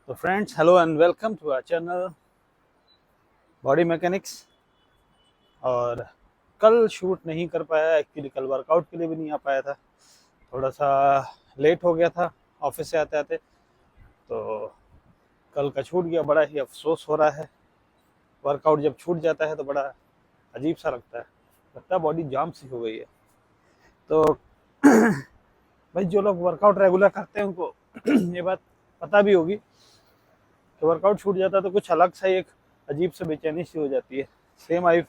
तो friends, hello and welcome to our channel Body Mechanics. और कल शूट नहीं कर पाया एक्चुअली, कल वर्कआउट के लिए भी नहीं आ पाया था। थोड़ा सा लेट हो गया था ऑफिस से आते आते, तो कल का छूट गया। बड़ा ही अफसोस हो रहा है। वर्कआउट जब छूट जाता है तो बड़ा अजीब सा लगता है बॉडी जाम सी हो गई है। तो भाई, जो लोग वर्कआउट रेगुलर करते हैं उनको ये बात पता भी होगी कि वर्कआउट छूट जाता है तो कुछ अलग सा एक अजीब सा बेचैनी सी हो जाती है। Same I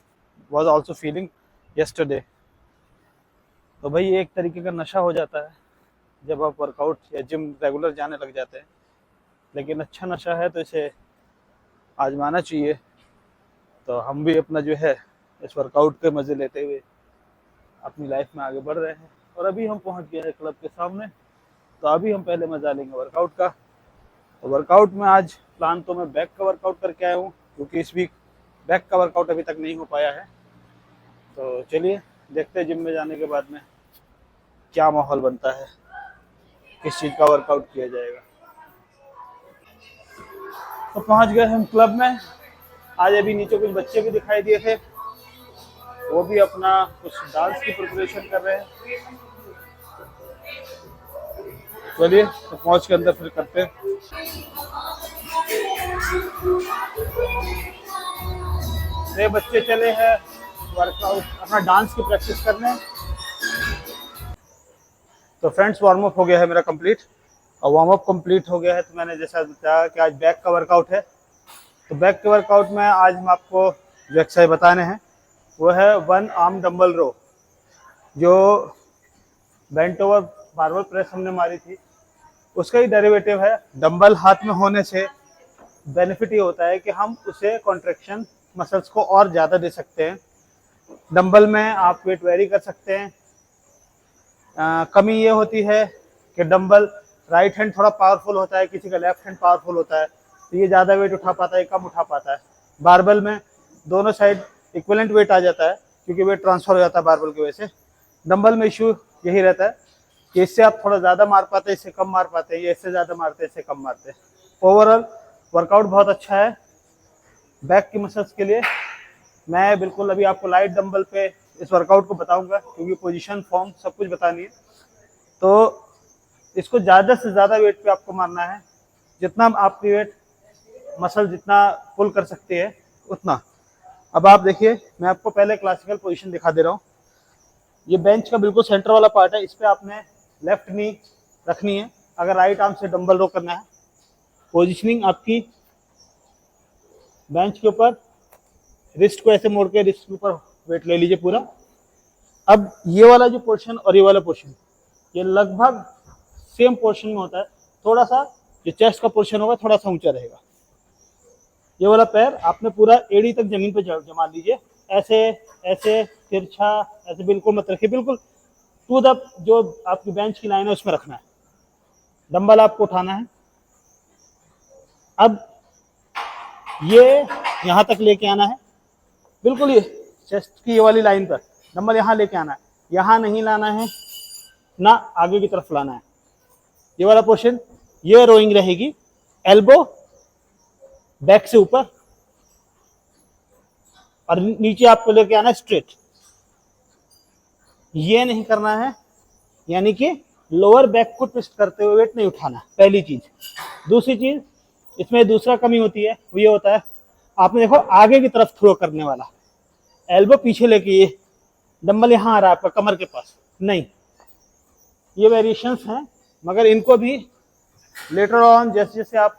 was also feeling yesterday. तो भाई, ये एक तरीके का नशा हो जाता है जब आप वर्कआउट या जिम रेगुलर जाने लग जाते हैं। लेकिन अच्छा नशा है तो इसे आजमाना चाहिए। तो हम भी अपना जो है इस वर्कआउट के मज़े लेते हुए अपनी लाइफ में आगे बढ़ रहे हैं। और अभी हम पहुंच गए हैं क्लब के सामने, तो अभी हम पहले मज़ा लेंगे वर्कआउट का। तो वर्कआउट में आज प्लान तो मैं बैक का वर्कआउट करके आया हूँ, क्योंकि इस वीक बैक का वर्कआउट अभी तक नहीं हो पाया है। तो चलिए देखते हैं जिम में जाने के बाद में क्या माहौल बनता है, किस चीज़ का वर्कआउट किया जाएगा। तो पहुंच गए हम क्लब में। आज अभी नीचे कुछ बच्चे भी दिखाई दिए थे, वो भी अपना कुछ डांस की प्रिपरेशन कर रहे हैं। चलिए तो पहुंच के अंदर फिर करते हैं। ये बच्चे चले हैं वर्कआउट अपना डांस की प्रैक्टिस करने। तो फ्रेंड्स, वार्म अप हो गया है मेरा कंप्लीट। और वार्म अप कंप्लीट हो गया है तो मैंने जैसा बताया कि आज बैक का वर्कआउट है। तो बैक के वर्कआउट में आज हम आपको जो एक्सरसाइज बताने हैं वो है वन आर्म डंबल रो। जो बेंट ओवर बारबल प्रेस हमने मारी थी उसका ही डेरिवेटिव है। डंबल हाथ में होने से बेनिफिट ये होता है कि हम उसे कॉन्ट्रैक्शन मसल्स को और ज़्यादा दे सकते हैं। डंबल में आप वेट वेरी कर सकते हैं। कमी ये होती है कि डंबल राइट हैंड थोड़ा पावरफुल होता है, किसी का लेफ्ट हैंड पावरफुल होता है, तो ये ज़्यादा वेट उठा पाता है, कम उठा पाता है। बारबल में दोनों साइड इक्विवेलेंट वेट आ जाता है, क्योंकि वेट ट्रांसफर हो जाता है बारबल की वजह से। डंबल में इशू यही रहता है कि इससे आप थोड़ा ज़्यादा मार पाते हैं, इससे कम मार पाते हैं, या इससे ज़्यादा मारते हैं, इससे कम मारते हैं। ओवरऑल वर्कआउट बहुत अच्छा है बैक की मसल्स के लिए। मैं बिल्कुल अभी आपको लाइट डंबल पे इस वर्कआउट को बताऊंगा, क्योंकि पोजीशन फॉर्म सब कुछ बतानी है। तो इसको ज़्यादा से ज़्यादा वेट पे आपको मारना है, जितना आपकी वेट मसल जितना पुल कर सकती है उतना। अब आप देखिए, मैं आपको पहले क्लासिकल पोजीशन दिखा दे रहा हूँ। ये बेंच का बिल्कुल सेंटर वाला पार्ट है, इस पर आपने लेफ्ट नी रखनी है अगर राइट आर्म से डंबल रो करना है। पोजिशनिंग आपकी बेंच के ऊपर, रिस्ट को ऐसे मोड़ के रिस्ट के ऊपर वेट ले लीजिए पूरा। अब ये वाला जो पोर्शन और ये वाला पोर्शन, ये लगभग सेम पोर्शन में होता है। थोड़ा सा जो चेस्ट का पोर्शन होगा थोड़ा सा ऊंचा रहेगा। ये वाला पैर आपने पूरा एड़ी तक जमीन पे जमा लीजिए, ऐसे ऐसे तिरछा, ऐसे बिल्कुल मत रखिए, बिल्कुल टू द जो आपकी बेंच की लाइन है उसमें रखना है। डंबल आपको उठाना है। अब ये यहाँ तक लेके आना है, बिल्कुल ये चेस्ट की ये वाली लाइन पर डंबल यहाँ लेके आना है। यहाँ नहीं लाना है ना आगे की तरफ लाना है। ये वाला पोर्शन, ये रोइंग रहेगी। एल्बो बैक से ऊपर और नीचे आपको लेके आना है स्ट्रेट। ये नहीं करना है, यानी कि लोअर बैक को ट्विस्ट करते हुए वेट नहीं उठाना, पहली चीज। दूसरी चीज, इसमें दूसरा कमी होती है वो ये होता है, आपने देखो आगे की तरफ थ्रो करने वाला, एल्बो पीछे लेके ये डंबल यहाँ आ रहा है आपका कमर के पास, नहीं। ये वेरिएशंस हैं, मगर इनको भी लेटर ऑन जैसे जैसे आप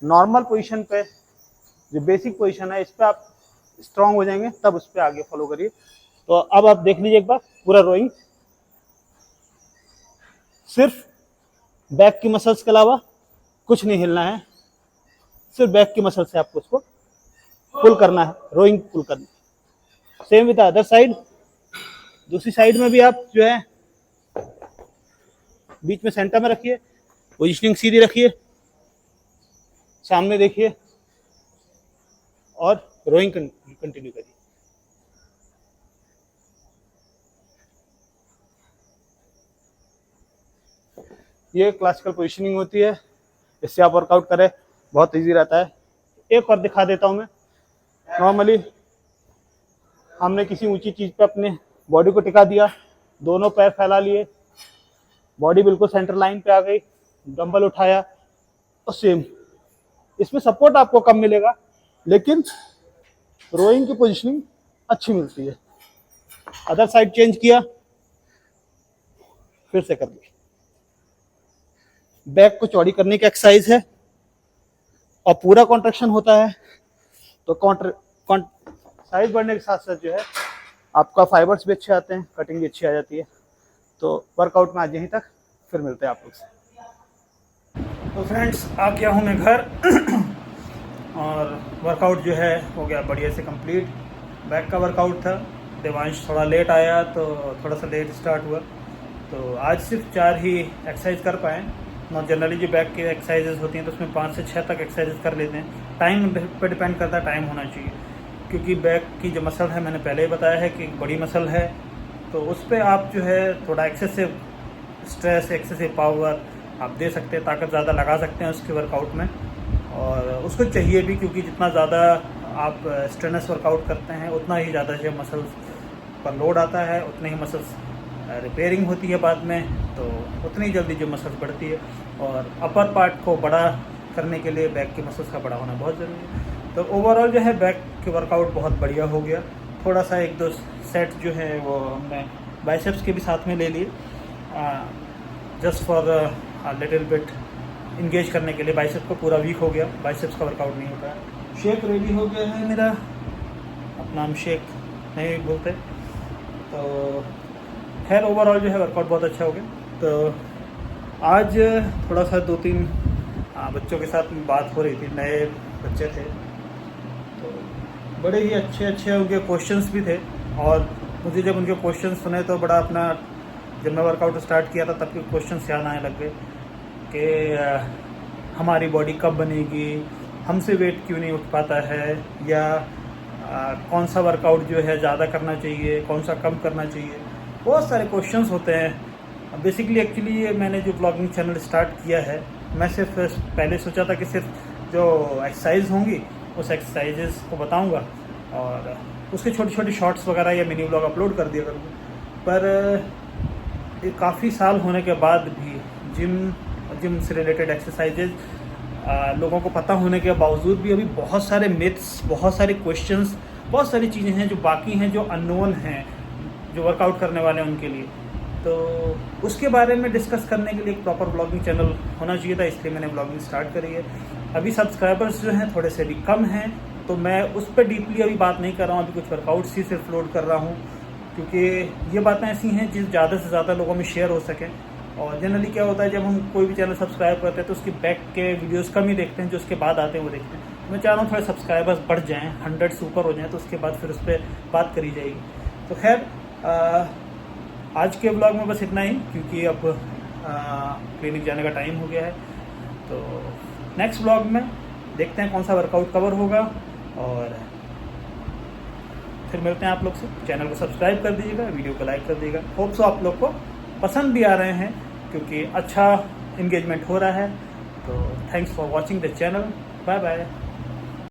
नॉर्मल पोजीशन पे, जो बेसिक पोजीशन है, इस पे आप स्ट्रांग हो जाएंगे, तब उस पर आगे फॉलो करिए। तो अब आप देख लीजिए एक बार पूरा रोइंग। सिर्फ बैक की मसल्स के अलावा कुछ नहीं हिलना है, सिर्फ बैक की मसल से आपको उसको पुल करना है, रोइंग पुल करना है। Same with other side. दूसरी साइड में भी आप जो है बीच में सेंटर में रखिए, पोजिशनिंग सीधी रखिए, सामने देखिए और रोइंग कंटिन्यू करिए। ये क्लासिकल पोजिशनिंग होती है, इससे आप वर्कआउट करें। बहुत इजी रहता है। एक और दिखा देता हूँ मैं। नॉर्मली हमने किसी ऊंची चीज़ पे अपने बॉडी को टिका दिया, दोनों पैर फैला लिए, बॉडी बिल्कुल सेंटर लाइन पे आ गई, डंबल उठाया, और सेम इसमें सपोर्ट आपको कम मिलेगा, लेकिन रोइंग की पोजीशनिंग अच्छी मिलती है। अदर साइड चेंज किया, फिर से कर ली। बैक को चौड़ी करने की एक्सरसाइज है और पूरा कॉन्ट्रैक्शन होता है, तो साइज बढ़ने के साथ साथ जो है आपका फाइबर्स भी अच्छे आते हैं, कटिंग भी अच्छी आ जाती है। तो वर्कआउट में आज यहीं तक, फिर मिलते हैं आप लोग से। तो फ्रेंड्स, आ गया हूँ मैं घर और वर्कआउट जो है हो गया बढ़िया से कंप्लीट। बैक का वर्कआउट था, देवांश थोड़ा लेट आया तो थोड़ा सा लेट स्टार्ट हुआ, तो आज सिर्फ 4 ही एक्सरसाइज कर पाए। और जनरली जो बैक की एक्सरसाइजेज होती हैं तो उसमें 5 से 6 तक एक्सरसाइजेज कर लेते हैं। टाइम पे डिपेंड करता है, टाइम होना चाहिए, क्योंकि बैक की जो मसल है मैंने पहले ही बताया है कि बड़ी मसल है, तो उस पर आप जो है थोड़ा एक्सेसिव स्ट्रेस, एक्सेसिव पावर आप दे सकते हैं, ताकत ज़्यादा लगा सकते हैं उसके वर्कआउट में, और उसको चाहिए भी, क्योंकि जितना ज़्यादा आप स्ट्रेनस वर्कआउट करते हैं उतना ही ज़्यादा जो मसल्स पर लोड आता है, उतनी ही मसल्स रिपेयरिंग होती है बाद में, तो उतनी जल्दी जो मसल्स बढ़ती है। और अपर पार्ट को बड़ा करने के लिए बैक की मसल्स का बड़ा होना बहुत ज़रूरी है। तो ओवरऑल जो है बैक के वर्कआउट बहुत बढ़िया हो गया। थोड़ा सा 1-2 सेट जो है वो हमने बाइसेप्स के भी साथ में ले लिए, just for little bit engage करने के लिए। बाइसेप्स को पूरा वीक हो गया, बाइसेप्स का वर्कआउट नहीं होता है। शेक रेडी हो गया है मेरा, अपना हम शेक नहीं बोलते। तो खैर ओवरऑल जो है वर्कआउट बहुत अच्छा हो गया। तो आज थोड़ा सा 2-3 बच्चों के साथ बात हो रही थी, नए बच्चे थे, तो बड़े ही अच्छे उनके क्वेश्चंस भी थे, और मुझे जब उनके क्वेश्चंस सुने तो बड़ा अपना, जब मैं वर्कआउट स्टार्ट किया था तब के क्वेश्चंस याद आने लग गए कि हमारी बॉडी कब बनेगी, हमसे वेट क्यों नहीं उठ पाता है, या कौन सा वर्कआउट जो है ज़्यादा करना चाहिए, कौन सा कम करना चाहिए। बहुत सारे क्वेश्चंस होते हैं। बेसिकली एक्चुअली ये मैंने जो ब्लॉगिंग चैनल स्टार्ट किया है, मैं सिर्फ पहले सोचा था कि सिर्फ जो एक्सरसाइज होंगी उस एक्सरसाइजेस को बताऊंगा और उसके छोटे शॉर्ट्स वगैरह या मिनी ब्लॉग अपलोड कर दिया करूँगा। पर काफ़ी साल होने के बाद भी जिम से रिलेटेड एक्सरसाइजेज लोगों को पता होने के बावजूद भी अभी बहुत सारे मिथ्स, बहुत सारे क्वेश्चंस, बहुत सारी चीज़ें हैं जो बाकी हैं, जो अननोन हैं, जो वर्कआउट करने वाले हैं उनके लिए। तो उसके बारे में डिस्कस करने के लिए एक प्रॉपर ब्लॉगिंग चैनल होना चाहिए था, इसलिए मैंने ब्लॉगिंग स्टार्ट करी है। अभी सब्सक्राइबर्स जो हैं थोड़े से भी कम हैं, तो मैं उस पर डीपली अभी बात नहीं कर रहा हूँ। अभी कुछ वर्कआउट्स ही सिर्फ लोड कर रहा हूँ, क्योंकि ये बातें ऐसी हैं जिस ज़्यादा से ज़्यादा लोगों में शेयर हो सकें। और जनरली क्या होता है, जब हम कोई भी चैनल सब्सक्राइब करते हैं तो उसकी बैक के वीडियोस कम ही देखते हैं, जो उसके बाद आते हैं वो देखते हैं। मैं चाह रहा हूँ थोड़े सब्सक्राइबर्स बढ़ जाएँ, 100 से ऊपर हो जाएँ, तो उसके बाद फिर उस पर बात करी जाएगी। तो खैर आज के ब्लॉग में बस इतना ही, क्योंकि अब क्लिनिक जाने का टाइम हो गया है। तो नेक्स्ट ब्लॉग में देखते हैं कौन सा वर्कआउट कवर होगा, और फिर मिलते हैं आप लोग से। चैनल को सब्सक्राइब कर दीजिएगा, वीडियो को लाइक कर दीजिएगा। होप सो आप लोग को पसंद भी आ रहे हैं, क्योंकि अच्छा इंगेजमेंट हो रहा है। तो thanks for watching the channel. Bye bye.